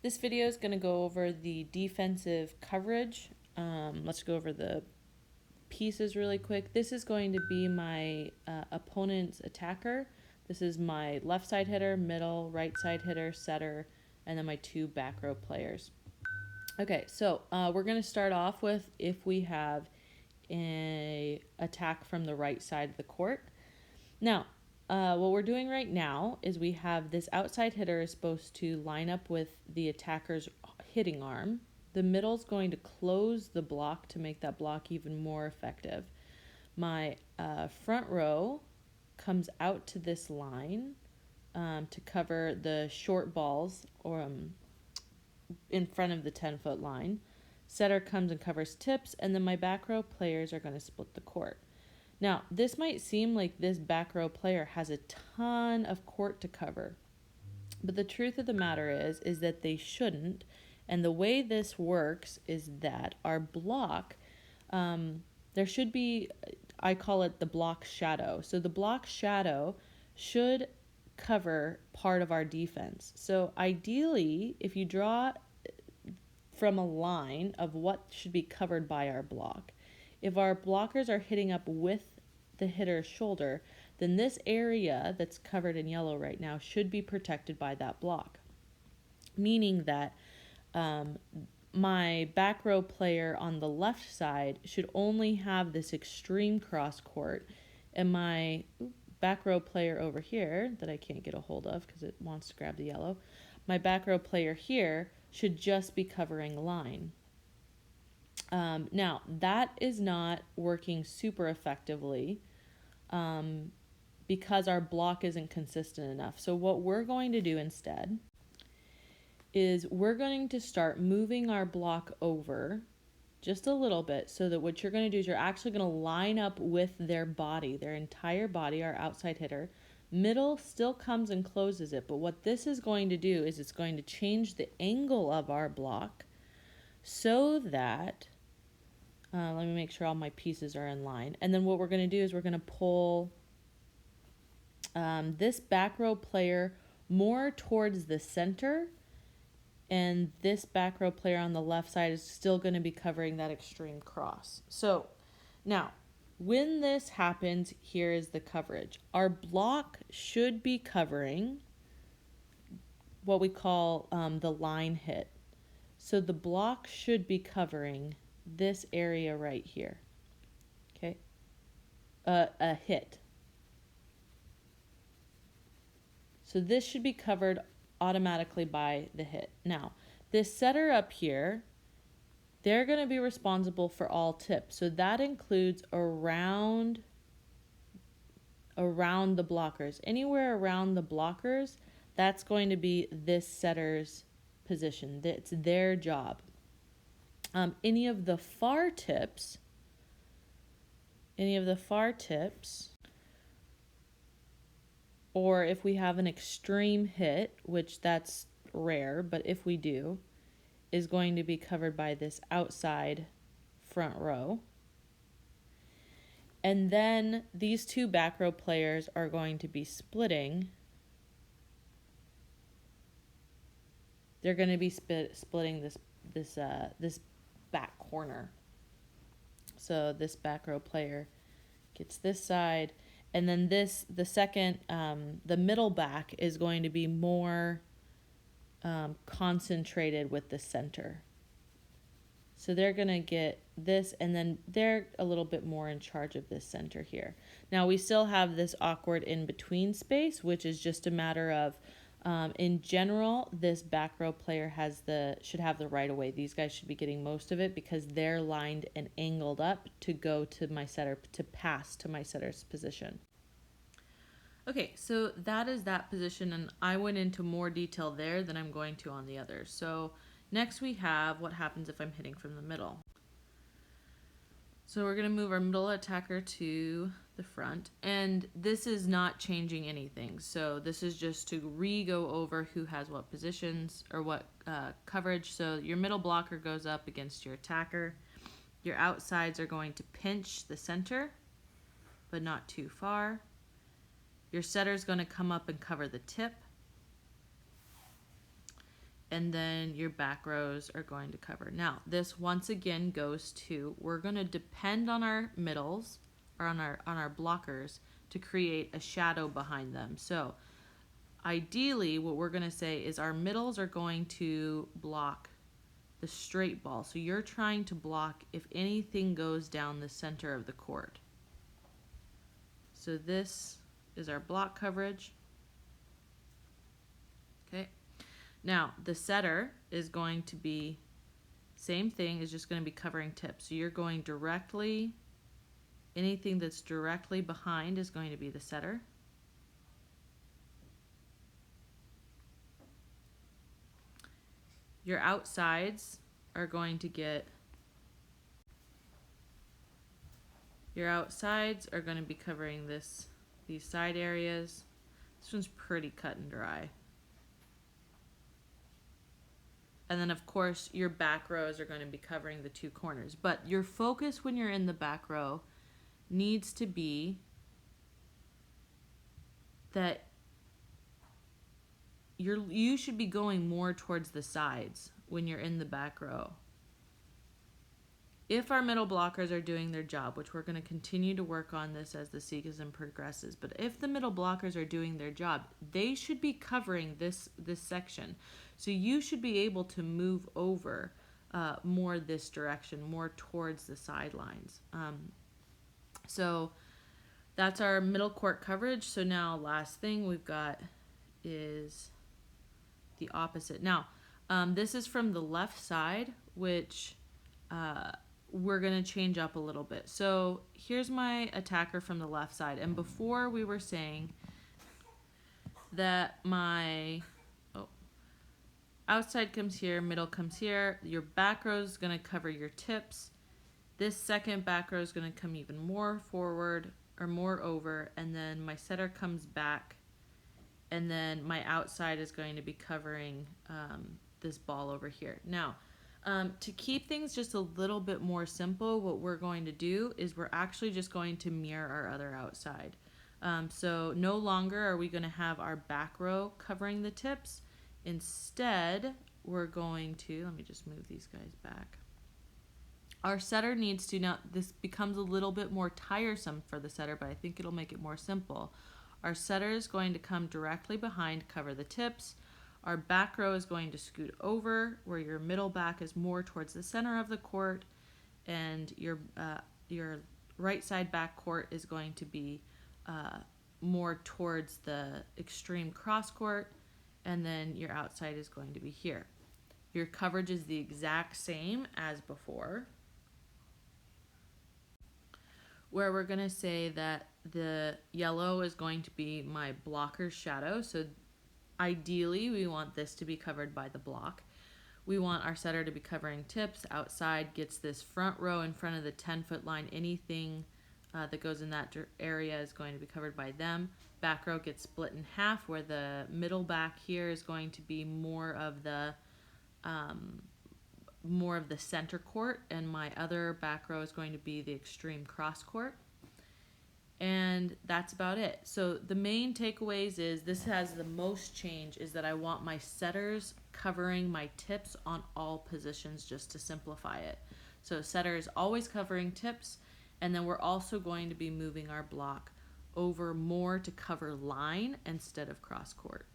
This video is going to go over the defensive coverage. Let's go over the pieces really quick. This is going to be my opponent's attacker. This is my left side hitter, middle, right side hitter, setter, and then my two back row players. Okay, so we're going to start off with if we have an attack from the right side of the court. Now, what we're doing right now is we have this outside hitter is supposed to line up with the attacker's hitting arm. The middle is going to close the block to make that block even more effective. My front row comes out to this line to cover the short balls or in front of the 10-foot line. Setter comes and covers tips, and then my back row players are going to split the court. Now, this might seem like this back row player has a ton of court to cover, but the truth of the matter is that they shouldn't. And the way this works is that our block, there should be, I call it the block shadow. So the block shadow should cover part of our defense. So ideally, if you draw from a line of what should be covered by our block, if our blockers are hitting up with the hitter's shoulder, then this area that's covered in yellow right now should be protected by that block. Meaning that my back row player on the left side should only have this extreme cross court, and my back row player over here that I can't get a hold of because it wants to grab the yellow, my back row player here should just be covering line. Now, that is not working super effectively because our block isn't consistent enough. So what we're going to do instead is we're going to start moving our block over just a little bit, so that what you're going to do is you're actually going to line up with their body, their entire body, our outside hitter. Middle still comes and closes it, but what this is going to do is it's going to change the angle of our block so that let me make sure all my pieces are in line. And then what we're going to do is we're going to pull this back row player more towards the center, and this back row player on the left side is still going to be covering that extreme cross. So now, when this happens, here is the coverage. Our block should be covering what we call the line hit. So the block should be covering this area right here, okay? A hit. So this should be covered automatically by the hit. Now, this setter up here, they're going to be responsible for all tips. So that includes around the blockers. Anywhere around the blockers, that's going to be this setter's position. It's their job. Any of the far tips, or if we have an extreme hit, which that's rare, but if we do, is going to be covered by this outside front row. And then these two back row players are going to be splitting. They're going to be splitting this back corner. So this back row player gets this side, and then the second, the middle back is going to be more concentrated with the center. So they're going to get this, and then they're a little bit more in charge of this center here. Now we still have this awkward in-between space, which is just a matter of, in general, this back row player should have the right of way. These guys should be getting most of it because they're lined and angled up to go to my setter, to pass to my setter's position. Okay, so that is that position, and I went into more detail there than I'm going to on the others. So next we have what happens if I'm hitting from the middle. So we're going to move our middle attacker to the front, and this is not changing anything. So this is just to go over who has what positions or what coverage. So your middle blocker goes up against your attacker. Your outsides are going to pinch the center, but not too far. Your setter is going to come up and cover the tip. and then your back rows are going to cover. Now, this once again goes to, we're going to depend on our middles or on our blockers to create a shadow behind them. So ideally, what we're going to say is our middles are going to block the straight ball. So you're trying to block if anything goes down the center of the court. So this is our block coverage. Okay. Now, the setter is going to be, same thing, is just going to be covering tips. So you're going directly, anything that's directly behind is going to be the setter. Your outsides are going to get, your outsides are going to be covering these side areas. This one's pretty cut and dry. And then of course your back rows are going to be covering the two corners. But your focus when you're in the back row needs to be that you should be going more towards the sides when you're in the back row. If our middle blockers are doing their job, which we're going to continue to work on this as the season progresses, but if the middle blockers are doing their job, they should be covering this section. So you should be able to move over more this direction, more towards the sidelines. So that's our middle court coverage. So now last thing we've got is the opposite. Now, this is from the left side, which we're going to change up a little bit. So here's my attacker from the left side. And before we were saying that my outside comes here, middle comes here. Your back row is going to cover your tips. This second back row is going to come even more forward or more over. And then my setter comes back. And then my outside is going to be covering this ball over here. Now, to keep things just a little bit more simple, what we're going to do is we're actually just going to mirror our other outside. So no longer are we going to have our back row covering the tips. Instead, we're going to, let me just move these guys back. Our setter needs to, now this becomes a little bit more tiresome for the setter, but I think it'll make it more simple. Our setter is going to come directly behind, cover the tips. Our back row is going to scoot over, where your middle back is more towards the center of the court, and your right side back court is going to be more towards the extreme cross court, and then your outside is going to be here. Your coverage is the exact same as before, where we're going to say that the yellow is going to be my blocker's shadow. So ideally, we want this to be covered by the block. We want our setter to be covering tips. Outside gets this front row in front of the 10-foot line. Anything that goes in that area is going to be covered by them. Back row gets split in half, where the middle back here is going to be more of the center court, and my other back row is going to be the extreme cross court. And that's about it. So the main takeaways is this has the most change is that I want my setters covering my tips on all positions, just to simplify it. So setter is always covering tips, and then we're also going to be moving our block over more to cover line instead of cross court.